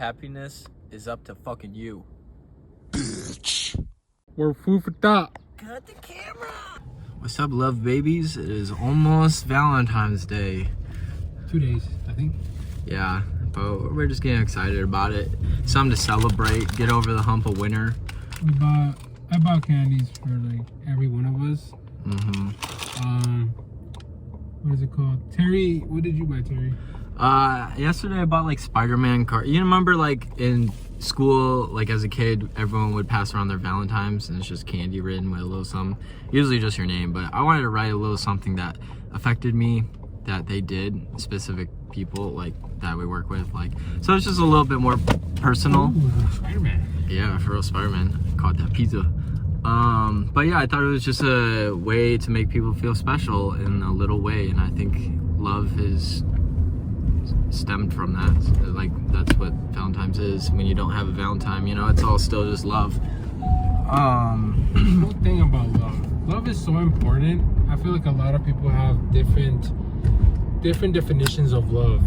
Happiness is up to fucking you. We're food for thought. Cut the camera. What's up, love babies? It is almost Valentine's Day. 2 days, I think. Yeah, but we're just getting excited about it. Something to celebrate, get over the hump of winter. I bought candies for like every one of us. What is it called? Terry, what did you buy, Terry? Yesterday I bought like Spider-Man card. You remember like in school, like as a kid, everyone would pass around their Valentines and it's just candy written with a little something, usually just your name, but I wanted to write a little something that affected me, that they did, specific people like that we work with, like, so it's just a little bit more personal. Ooh, Spider-Man. Yeah, for real, Spider-Man. Caught that pizza. But yeah, I thought it was just a way to make people feel special in a little way, and I think love is stemmed from that. Like, that's what Valentine's is. When you don't have a Valentine, you know, it's all still just love. The thing about love is so important. I feel like a lot of people have different definitions of love.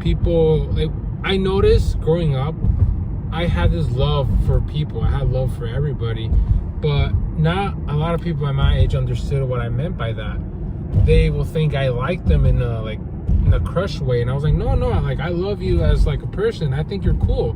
People, like, I noticed growing up, I had this love for people. I had love for everybody, but not a lot of people at my age understood what I meant by that. They will think I like them in a crush way, and I was like, no, like, I love you as like a person. I think you're cool.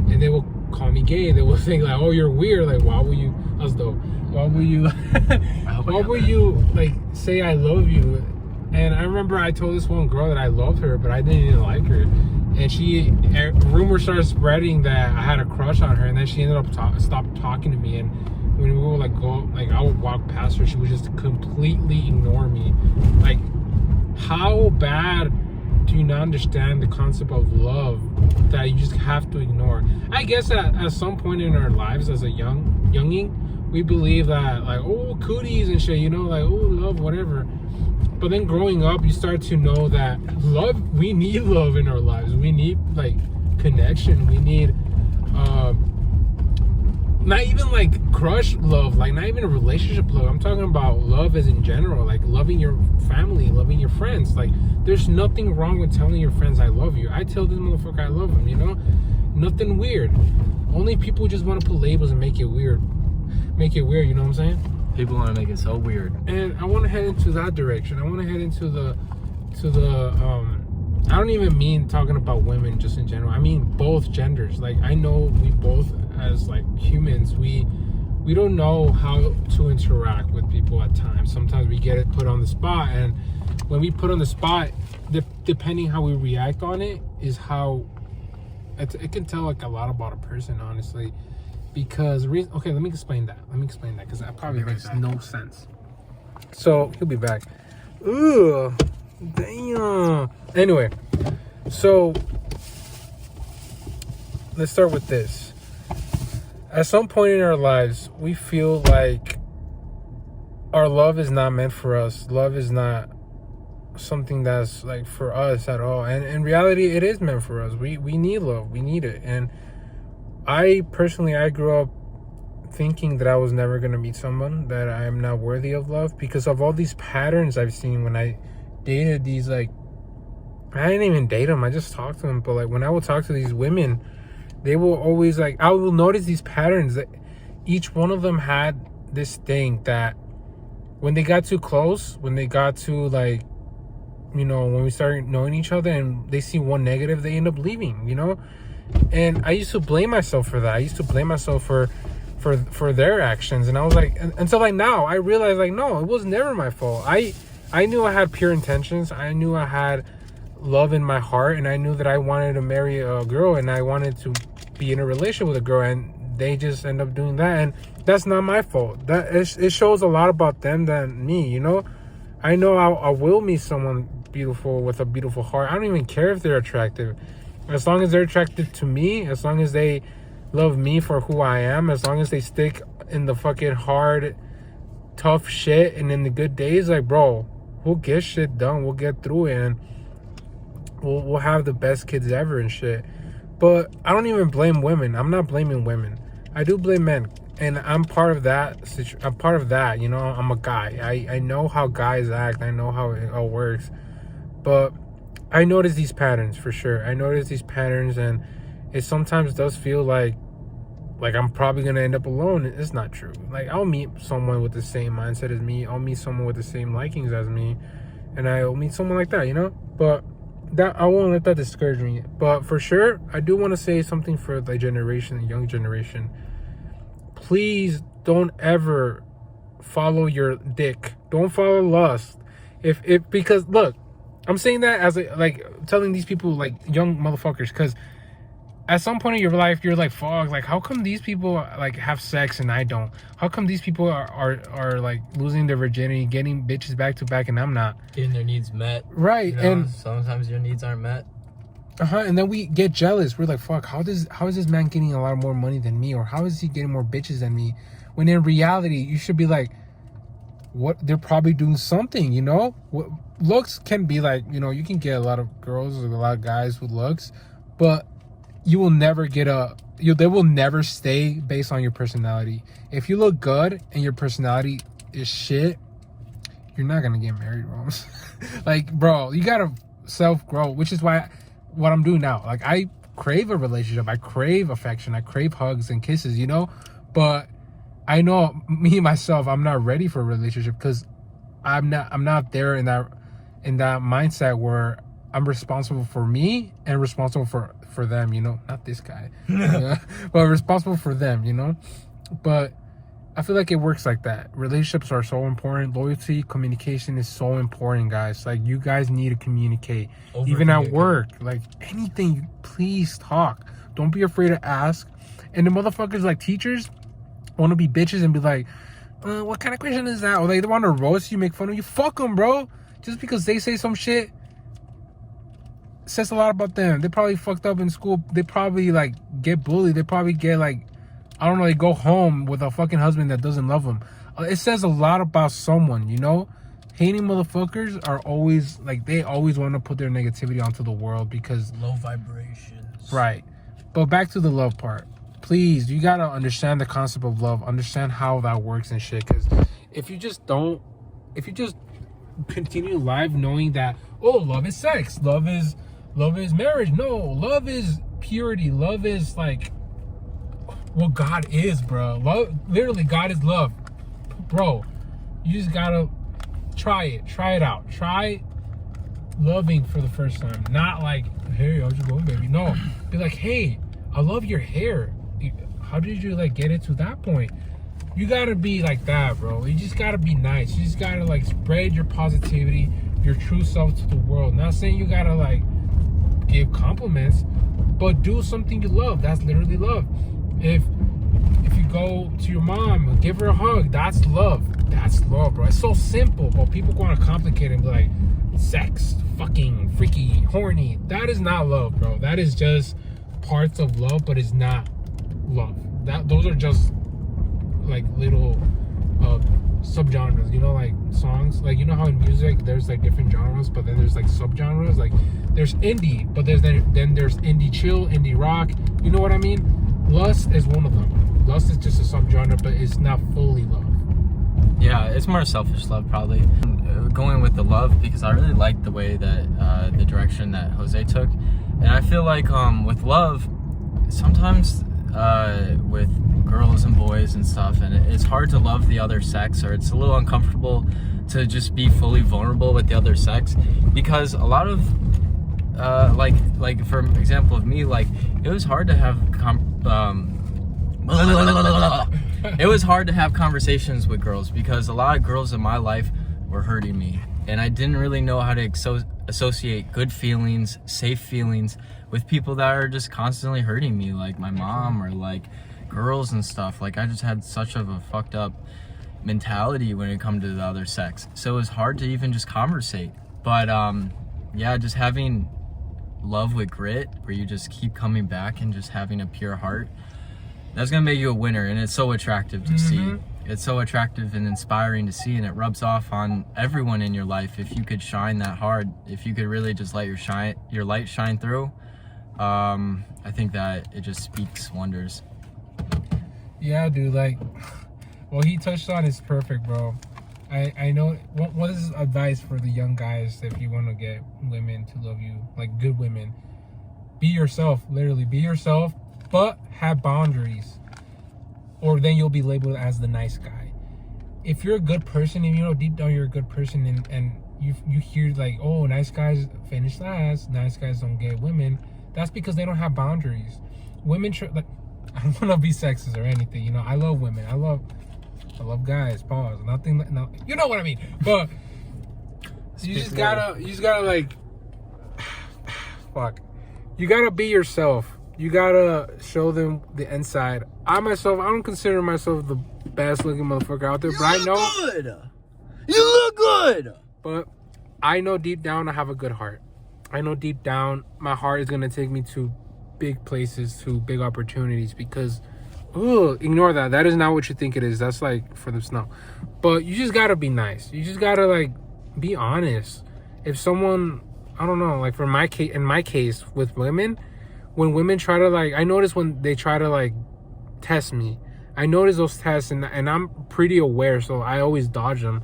And they will call me gay. They will think like, oh, you're weird. Like, why will you? I was dope. Why will you? Why will you like say I love you? And I remember I told this one girl that I loved her, but I didn't even like her. And rumors started spreading that I had a crush on her, and then she ended up stopped talking to me. And when we would like go, like, I would walk past her, she would just completely ignore me. Like, how bad do you not understand the concept of love that you just have to ignore? I guess at some point in our lives as a younging, we believe that, like, oh, cooties and shit, you know, like, oh, love, whatever. But then growing up, you start to know that we need love in our lives. We need, like, connection. We need, not even like crush love, like not even a relationship love. I'm talking about love as in general, like loving your family, loving your friends. Like, there's nothing wrong with telling your friends I love you. I tell this motherfucker I love him, you know? Nothing weird. Only people just want to put labels and make it weird. You know what I'm saying? People want to make it so weird. And I want to head into that direction. I want to head into the I don't even mean talking about women just in general. I mean both genders. Like, I know we both, as like humans, we don't know how to interact with people at times. Sometimes we get it put on the spot, and when we put on the spot, depending how we react on it is how it can tell like a lot about a person, honestly. Because okay, let me explain that because that probably makes no sense. So he'll be back. Ugh, damn. Anyway, so let's start with this. At some point in our lives, we feel like our love is not meant for us. Love is not something that's like for us at all. And in reality, it is meant for us. We need love. We need it. And I grew up thinking that I was never going to meet someone, that I am not worthy of love, because of all these patterns I've seen when I dated these, like, I didn't even date them, I just talked to them, but like when I would talk to these women, they will always, like, I will notice these patterns that each one of them had this thing that when they got too close, when they got to, like, you know, when we started knowing each other and they see one negative, they end up leaving, you know? And I used to blame myself for that. I used to blame myself for their actions. And I was like, until like now, I realized, like, no, it was never my fault. I knew I had pure intentions. I knew I had love in my heart, and I knew that I wanted to marry a girl, and I wanted to be in a relationship with a girl, and they just end up doing that. And that's not my fault. That it shows a lot about them than me, you know? I know I will meet someone beautiful with a beautiful heart. I don't even care if they're attractive. As long as they're attracted to me, as long as they love me for who I am, as long as they stick in the fucking hard, tough shit and in the good days, like, bro, we'll get shit done. We'll get through it, and we'll have the best kids ever and shit. But I don't even blame women. I'm not blaming women. I do blame men, and I'm part of that. I'm part of that. You know, I'm a guy. I know how guys act. I know how it all works, but I noticed these patterns for sure. I noticed these patterns, and it sometimes does feel like I'm probably gonna end up alone. It's not true. Like, I'll meet someone with the same mindset as me. I'll meet someone with the same likings as me, and I'll meet someone like that, you know. But that, I won't let that discourage me. But for sure, I do want to say something for the generation, the young generation. Please don't ever follow your dick. Don't follow lust. If because look, I'm saying that as telling these people, like, young motherfuckers, because at some point in your life, you're like, fuck, like, how come these people, like, have sex and I don't? How come these people are like, losing their virginity, getting bitches back to back, and I'm not? Getting their needs met. Right, you know, and sometimes your needs aren't met. And then we get jealous. We're like, fuck, how is this man getting a lot more money than me? Or how is he getting more bitches than me? When in reality, you should be like, what? They're probably doing something, you know? Looks can be like, you know, you can get a lot of girls or a lot of guys with looks, but you will never get they will never stay based on your personality. If you look good and your personality is shit, you're not gonna get married, bro. Like, bro, you gotta self-grow, which is why what I'm doing now. Like, I crave a relationship, I crave affection, I crave hugs and kisses, you know? But I know me myself, I'm not ready for a relationship because I'm not there in that mindset where I'm responsible for me and responsible for them, you know? Not this guy. Yeah, but responsible for them, you know? But I feel like it works like that. Relationships are so important. Loyalty, communication is so important, guys. Like, you guys need to communicate. Even at work, like, anything, please talk. Don't be afraid to ask. And the motherfuckers, like, teachers want to be bitches and be like, what kind of question is that? Or they want to roast you, make fun of you. Fuck them, bro. Just because they say some shit says a lot about them. They probably fucked up in school. They probably, like, get bullied. They probably get, like, I don't know, they go home with a fucking husband that doesn't love them. It says a lot about someone, you know? Hating motherfuckers are always, like, they always want to put their negativity onto the world because... Low vibrations. Right. But back to the love part. Please, you gotta understand the concept of love. Understand how that works and shit. Because if you just continue life knowing that, oh, love is sex. Love is marriage. No, love is purity. Love is, like, what God is, bro. Love, literally, God is love, bro. You just gotta try it out. Try loving for the first time. Not like, hey, how's it going, baby? No, be like, hey, I love your hair. How did you, like, get it to that point? You gotta be like that, bro. You just gotta be nice. You just gotta, like, spread your positivity, your true self to the world. Not saying you gotta, like, give compliments, but do something you love. That's literally love. If you go to your mom, give her a hug, that's love. That's love, bro. It's so simple, but people want to complicate it and be like, sex, fucking, freaky, horny. That is not love, bro. That is just parts of love, but it's not love. Those are just, like, little subgenres, you know, like songs. Like, you know how in music there's, like, different genres, but then there's, like, subgenres. Like, there's indie, but then there's indie chill, indie rock. You know what I mean? Lust is one of them. Lust is just a subgenre, but it's not fully love. Yeah, it's more selfish love, probably. Going with the love, because I really like the way that the direction that Jose took. And I feel like with love, sometimes with girls and boys and stuff, and it's hard to love the other sex, or it's a little uncomfortable to just be fully vulnerable with the other sex, because a lot of like for example of me, like, it was hard to have it was hard to have conversations with girls because a lot of girls in my life were hurting me, and I didn't really know how to associate good feelings, safe feelings with people that are just constantly hurting me, like my mom or like girls and stuff. Like, I just had such of a fucked up mentality when it come to the other sex, so it was hard to even just conversate. But yeah, just having love with grit, where you just keep coming back and just having a pure heart, that's gonna make you a winner. And it's so attractive to see. It's so attractive and inspiring to see, and it rubs off on everyone in your life. If you could shine that hard, if you could really just let your light shine through, I think that it just speaks wonders. Yeah, dude, like, what he touched on is perfect, bro. I know. What is advice for the young guys if you want to get women to love you, like good women? Be yourself, literally. Be yourself, but have boundaries. Or then you'll be labeled as the nice guy. If you're a good person and you know deep down you're a good person and you hear like, oh, nice guys finish last, nice guys don't get women, that's because they don't have boundaries. Women, like, I don't want to be sexist or anything, you know. I love women. I love guys. Pause. Nothing. No, you know what I mean. But you just gotta like, fuck. You gotta be yourself. You gotta show them the inside. I don't consider myself the best looking motherfucker out there, but I know. Good. You look good. But I know deep down I have a good heart. I know deep down my heart is gonna take me to big places, to big opportunities, because ignore that. That is not what you think it is. That's like for the snow. But you just gotta be nice. You just gotta like be honest. If someone, I don't know, like in my case with women, when women try to like, I notice when they try to like test me, I notice those tests and I'm pretty aware, so I always dodge them.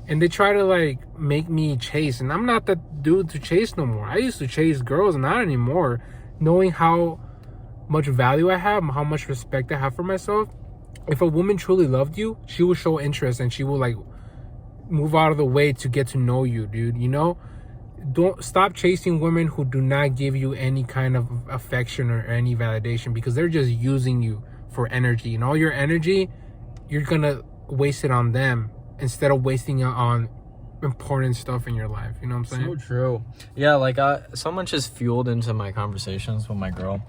And they try to like make me chase, and I'm not that dude to chase no more. I used to chase girls, not anymore. Knowing how much value I have, how much respect I have for myself. If a woman truly loved you, she will show interest and she will like move out of the way to get to know you, dude. You know, don't stop chasing women who do not give you any kind of affection or any validation, because they're just using you for energy, and all your energy you're gonna waste it on them instead of wasting it on important stuff in your life. You know what I'm saying? So true. Yeah, like so much is fueled into my conversations with my girl,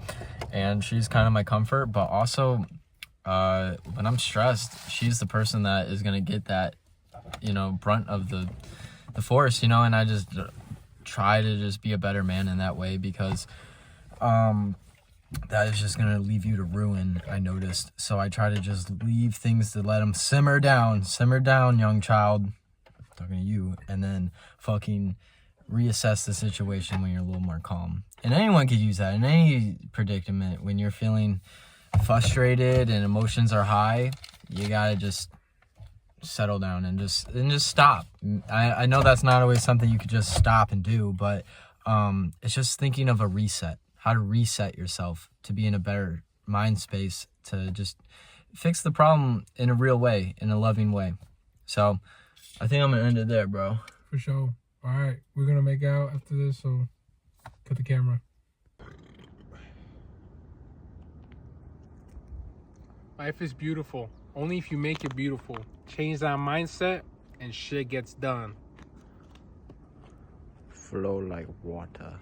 and she's kind of my comfort, but also when I'm stressed, she's the person that is gonna get that, you know, brunt of the force, you know. And I just try to just be a better man in that way, because that is just gonna leave you to ruin, I noticed. So I try to just leave things to let them simmer down, young child, talking to you, and then fucking reassess the situation when you're a little more calm. And anyone could use that in any predicament. When you're feeling frustrated and emotions are high, you gotta just settle down and just stop. I know that's not always something you could just stop and do, but it's just thinking of a reset, how to reset yourself to be in a better mind space, to just fix the problem in a real way, in a loving way. So I think I'm gonna end it there, bro. For sure. All right, we're gonna make out after this, so cut the camera. Life is beautiful. Only if you make it beautiful. Change that mindset and shit gets done. Flow like water.